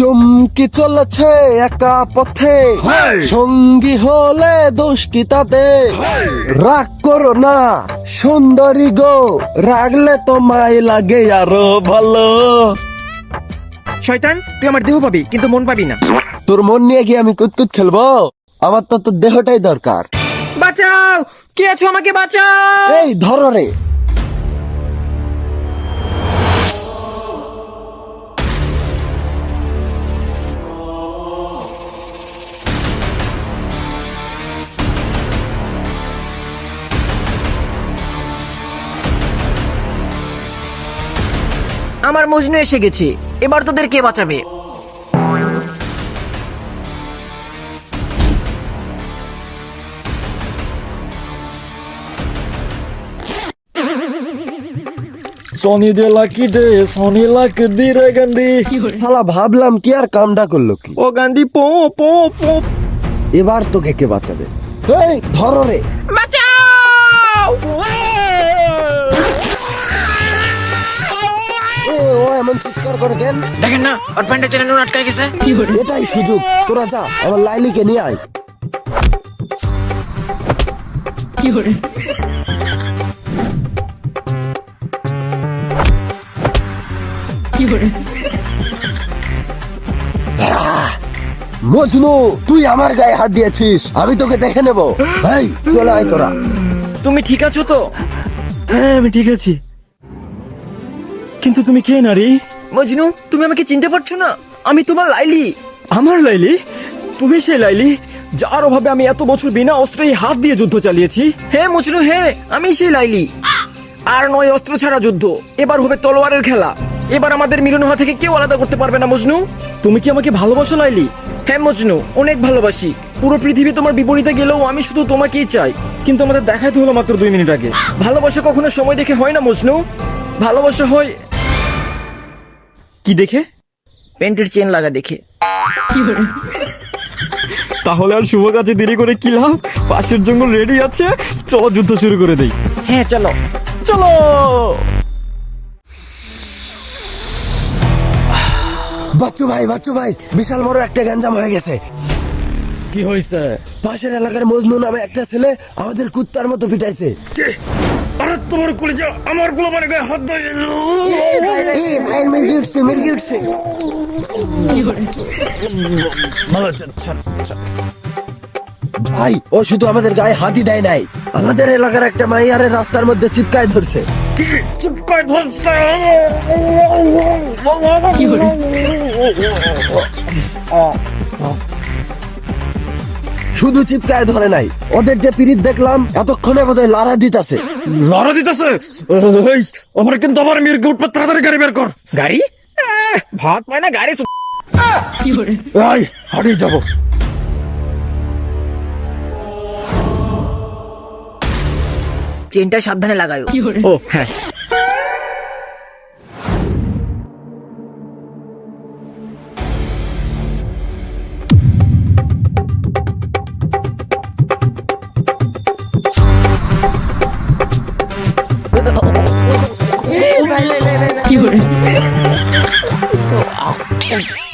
চমকি চলেছে একা পথে, সঙ্গী হলে দোষ কি তাতে? রাগ করো না সুন্দরী গো, রাগলে তোমায় লাগে আরো ভালো। শয়তান, তুই আমার দেহ পাবি কিন্তু মন পাবি না। তোর মন নিয়ে গিয়ে আমি কুতকুত খেলবো? আমার তো তোর দেহটাই দরকার। বাঁচাও, কে আছো, আমাকে বাঁচাও। এই ধরো রে। আমার মজনু এসে গেছে, এবার তোদের কে বাঁচাবে? সোনি দে লাকি দে, সোনি লাক দি রে গান্ডি। শালা ভাবলাম কি আর কামটা করলো কি। ও গান্ধী পো পো পো। এবার তোকে কে বাঁচাবে? এই ধরো রে। বাঁচাও। ও এমন চিৎকার করে কেন? দেখেন না, ওর প্যান্টের চেনে নুন আটকায় গেছে। এটাই সুযোগ, তোরা যা আমার লাইলিকে নিয়ে আয়। মজনু, তুই আমার গায়ে হাত দিয়েছিস, আমি তোকে দেখে নেব। এই চলে আয় তোরা। তুমি ঠিক আছো তো? হ্যাঁ আমি ঠিক আছি, কিন্তু তুমি কে নারী? মজনু, তুমি আমাকে চিনতে পারছো না? আমি তোমার লাইলি। আমার লাইলি? তুমি সেই লাইলি যার অভাবে আমি এত বছর বিনা অস্ত্রে এই হাত দিয়ে যুদ্ধ চালিয়েছি? হ্যাঁ মজনু, হ্যাঁ আমি সেই লাইলি। আর নয় অস্ত্র ছাড়া যুদ্ধ, এবার হবে তলোয়ারের খেলা। এবার আমাদের মিলন হওয়া থেকে কেউ আলাদা করতে পারবে না মজনু। তুমি কি আমাকে ভালোবাসো লাইলি? হ্যাঁ মজনু, অনেক ভালোবাসি। পুরো পৃথিবী তোমার বিপরীতে গেলেও আমি শুধু তোমাকেই চাই। কিন্তু আমাদের দেখাইতে হলো মাত্র 2 মিনিট আগে। ভালোবাসা কখনো সময় দেখে হয় না মজনু, ভালোবাসা হয় কি দেখে? প্যান্টের চেন লাগা দেখে। তাহলে আর শুভ কাজে দেরি করে কি লাভ? পাশের জঙ্গল রেডি আছে, চলো যুদ্ধ শুরু করে দেই। হ্যাঁ চলো। চলো। বাচ্চু ভাই, বিশাল বড় একটা গ্যাঞ্জাম হয়ে গেছে। কি হয়েছে? পাশের এলাকার মজনু নামে একটা ছেলে আমাদের কুত্তার মতো পিটাইছে। আরে তোমার কলিজা আমার গোলামের গায়ে হাত দেয়। এই ভাই মির্গি উঠছে। ভাই ও শুধু আমাদের গায়ে হাতই দেয় নাই, আমাদের এলাকার একটা মাইয়ারে রাস্তার মধ্যে চিপকায় ধরছে। চিপকায় ধরছে? শুধু চিপকায় ধরে নাই, ওদের যে পিরিত দেখলাম এতক্ষণে বোধহয় লড়া দিতেছে। লড়া দিতেছে? এই আমার কিন্তু আবার মির্গে উঠবে, তাড়াতাড়ি গাড়ি বের কর। গাড়ি? ভাত পায় না গাড়ি। এই হারিয়ে যাবো। চেনটা সাবধানে লাগায়ো। ও হ্যাঁ।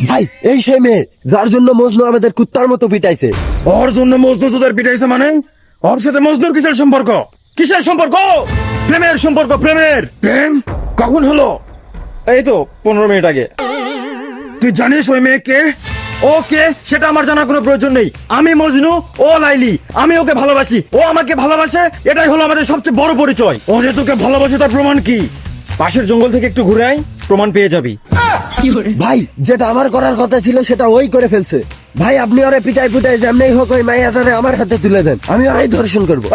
ভাই এই সেই মেয়ে যার জন্য মজনু আমাদের কুত্তার মতো পিটাইছে। ওর জন্য মজনু তোদের পিটাইছে মানে? ওর সাথে মজনুর কিসের সম্পর্ক? কিসের সম্পর্ক? প্রেমের সম্পর্ক। প্রেম কখন হলো? এই তো 15 মিনিট আগে। তুই জানিস ওই মেয়ে কে? ও কে সেটা আমার জানার কোনো প্রয়োজন নেই। আমি মজনু, ও লাইলি। আমি ওকে ভালোবাসি, ও আমাকে ভালোবাসে, এটাই হলো আমাদের সবচেয়ে বড় পরিচয়। ও যে তোকে ভালোবাসে তার প্রমাণ কি? পাশের জঙ্গল থেকে একটু ঘুরে আয়, প্রমাণ পেয়ে যাবি। ভাই যেটা আমার করার কথা ছিল সেটা ওই করে ফেলছে। ভাই আপনি ওরে পিটাই যেমনি হোক ওই মাইয়াটারে আমার হাতে তুলে দেন, আমি ওরাই ধর্ষণ করবো।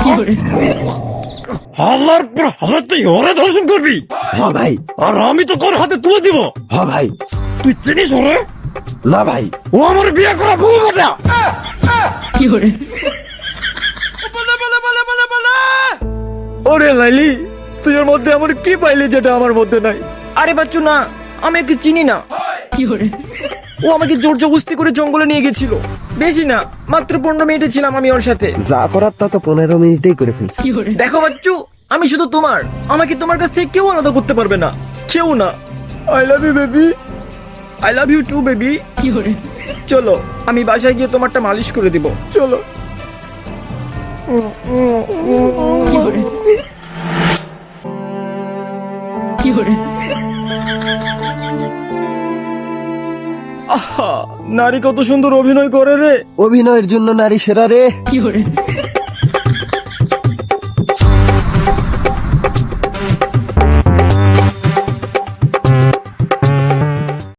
আল্লাহর পর হাতে ওরে ধর্ষণ করবি? হ্যাঁ ভাই। আর আমি তো তোর হাতে তুলে দিব। হ্যাঁ ভাই। তুই চিনিস ওরে? না ভাই। ও আমার বিয়ে করা ভুল কথা। ওরে লাইলি, তুই ওর মধ্যে আমার কি পাইলি যেটা আমার মধ্যে নাই? আরে বাচ্চু না, আমি ওকে চিনি না। ও আমাকে জোর জবরদস্তি করে জঙ্গলে নিয়ে গেছিল। বেশি না, মাত্র 15 মিনিটে ছিলাম আমি ওর সাথে। যা করার তা তো 15 মিনিটেই করে ফেলছি। দেখো বাচ্চু, আমি শুধু তোমার, আমাকে তোমার কাছ থেকে কেউ আলাদা করতে পারবে না, কেউ না। I love you baby. I love you too baby. চলো আমি বাসায় গিয়ে তোমারটা মালিশ করে দিব, চলো। আহা, নারী কত সুন্দর অভিনয় করে রে। অভিনয়ের জন্য নারী সেরা রে।